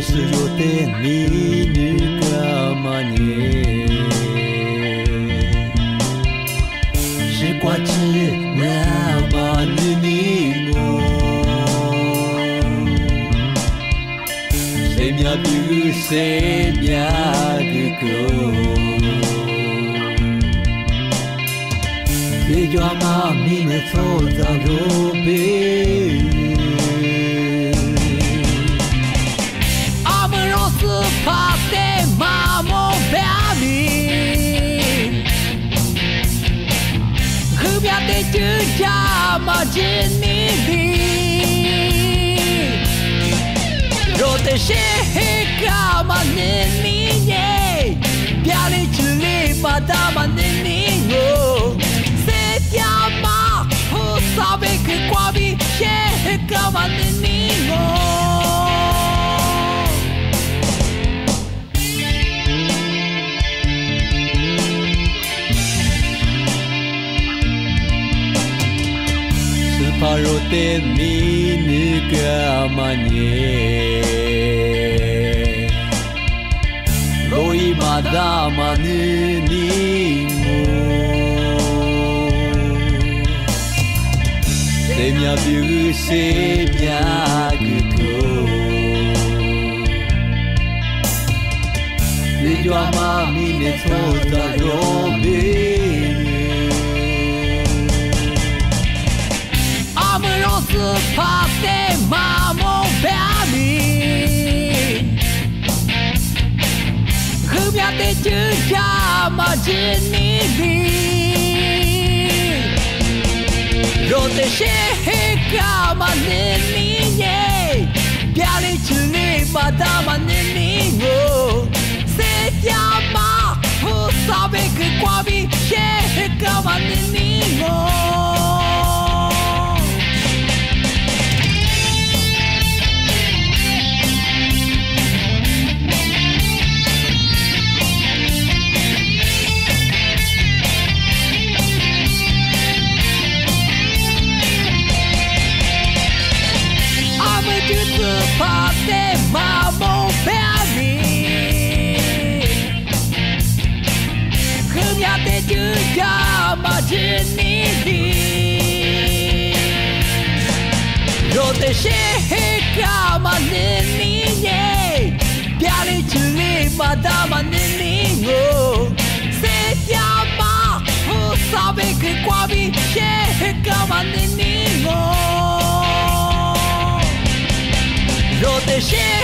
te minu kamanye是挂枝那把你迷我谁面比谁面个别叫妈咪们走到路边Pate mamo beami Hubia de juja ma jini bi Rote sheka ma nini ye Piali chuli mata ma nini go Se chiama ho sabe che qua vi sheka ma nini go Parote minu kamanye Loi madama ni mo Se mia biu se mia guto Le jo ama mine tota robe Pate mamo beami Hubia de juja ma jini bi Rote sheka ma nini ye Piali chuli mata ma nini go Se chiama ho sabe che qua vi sheka ma nini go Pate mamo beami Hubia de juja ma jini bi Rote sheka ma nini ye Piali chuli mata ma nini go Se chiama ho sabe che qua vi sheka ma nini go Rote sheka